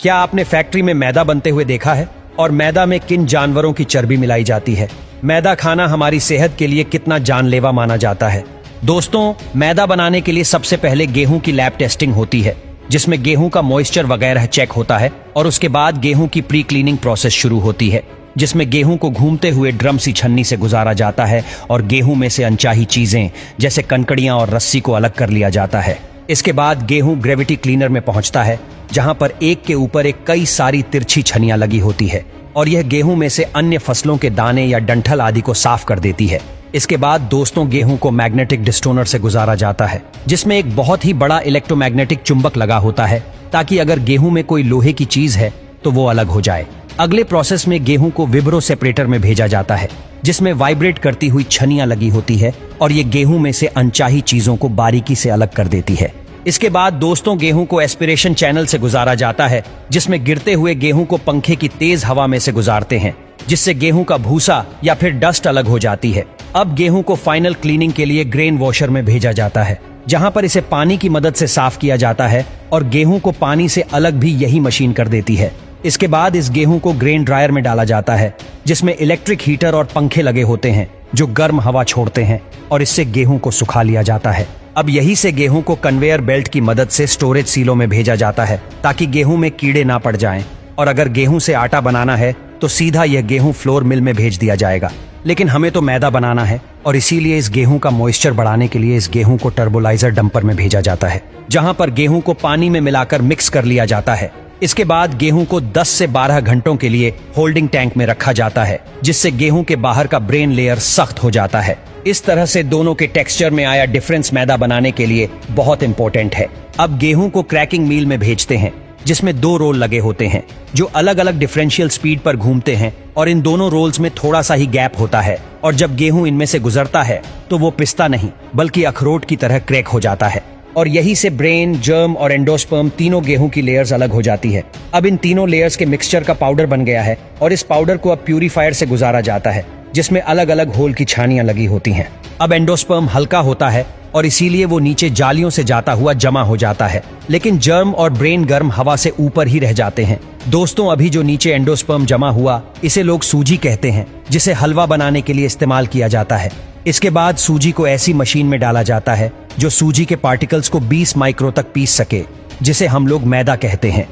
क्या आपने फैक्ट्री में मैदा बनते हुए देखा है? और मैदा में किन जानवरों की चर्बी मिलाई जाती है? मैदा खाना हमारी सेहत के लिए कितना जानलेवा माना जाता है? दोस्तों, मैदा बनाने के लिए सबसे पहले गेहूं की लैब टेस्टिंग होती है, जिसमें गेहूं का मॉइस्चर वगैरह चेक होता है और उसके बाद गेहूं की प्री क्लीनिंग प्रोसेस शुरू होती है, जिसमें गेहूं को घूमते हुए ड्रम सी छन्नी से गुजारा जाता है और गेहूं में से अनचाही चीजें जैसे कनकड़ियां और रस्सी को अलग कर लिया जाता है। इसके बाद गेहूं ग्रेविटी क्लीनर में पहुंचता है, जहां पर एक के ऊपर एक कई सारी तिरछी छनियां लगी होती है और यह गेहूं में से अन्य फसलों के दाने या डंठल आदि को साफ कर देती है। इसके बाद दोस्तों गेहूं को मैग्नेटिक डिस्टोनर से गुजारा जाता है, जिसमें एक बहुत ही बड़ा इलेक्ट्रोमैग्नेटिक चुंबक लगा होता है, ताकि अगर गेहूं में कोई लोहे की चीज है तो वो अलग हो जाए। अगले प्रोसेस में गेहूं को विब्रो सेपरेटर में भेजा जाता है, जिसमें वाइब्रेट करती हुई छनियां लगी होती है और ये गेहूं में से अनचाही चीजों को बारीकी से अलग कर देती है। इसके बाद दोस्तों गेहूं को एस्पिरेशन चैनल से गुजारा जाता है, जिसमें गिरते हुए गेहूं को पंखे की तेज हवा में से गुजारते हैं, जिससे गेहूं का भूसा या फिर डस्ट अलग हो जाती है। अब गेहूं को फाइनल क्लीनिंग के लिए ग्रेन वॉशर में भेजा जाता है, जहां पर इसे पानी की मदद से साफ किया जाता है और गेहूं को पानी से अलग भी यही मशीन कर देती है। इसके बाद इस गेहूं को ग्रेन ड्रायर में डाला जाता है, जिसमें इलेक्ट्रिक हीटर और पंखे लगे होते हैं जो गर्म हवा छोड़ते हैं और इससे गेहूं को सुखा लिया जाता है। अब यही से गेहूं को कन्वेयर बेल्ट की मदद से स्टोरेज सीलों में भेजा जाता है, ताकि गेहूं में कीड़े ना पड़ जाएं। और अगर गेहूं से आटा बनाना है तो सीधा यह गेहूं फ्लोर मिल में भेज दिया जाएगा। लेकिन हमें तो मैदा बनाना है और इसीलिए इस गेहूं का मॉइस्चर बढ़ाने के लिए इस गेहूं को टर्बोलाइजर डंपर में भेजा जाता है, जहां पर गेहूं को पानी में मिलाकर मिक्स कर लिया जाता है। इसके बाद गेहूं को 10 से 12 घंटों के लिए होल्डिंग टैंक में रखा जाता है, जिससे गेहूं के बाहर का ब्रेन लेयर सख्त हो जाता है। इस तरह से दोनों के टेक्सचर में आया डिफरेंस मैदा बनाने के लिए बहुत इंपॉर्टेंट है। अब गेहूं को क्रैकिंग मिल में भेजते हैं, जिसमें 2 रोल लगे होते हैं जो अलग अलग डिफरेंशियल स्पीड पर घूमते हैं और इन दोनों रोल्स में थोड़ा सा ही गैप होता है और जब गेहूं इनमें से गुजरता है तो वो पिस्ता नहीं बल्कि अखरोट की तरह क्रैक हो जाता है और यही से ब्रेन, जर्म और एंडोस्पर्म तीनों गेहूं की लेयर्स अलग हो जाती है। अब इन तीनों लेयर्स के मिक्सचर का पाउडर बन गया है और इस पाउडर को अब प्यूरीफायर से गुजारा जाता है, जिसमें अलग अलग होल की छानियां लगी होती हैं। अब एंडोस्पर्म हल्का होता है और इसीलिए वो नीचे जालियों से जाता हुआ जमा हो जाता है, लेकिन जर्म और ब्रेन गर्म हवा से ऊपर ही रह जाते हैं। दोस्तों, अभी जो नीचे एंडोस्पर्म जमा हुआ इसे लोग सूजी कहते हैं, जिसे हलवा बनाने के लिए इस्तेमाल किया जाता है। इसके बाद सूजी को ऐसी मशीन में डाला जाता है जो सूजी के पार्टिकल्स को 20 माइक्रो तक पीस सके, जिसे हम लोग मैदा कहते हैं।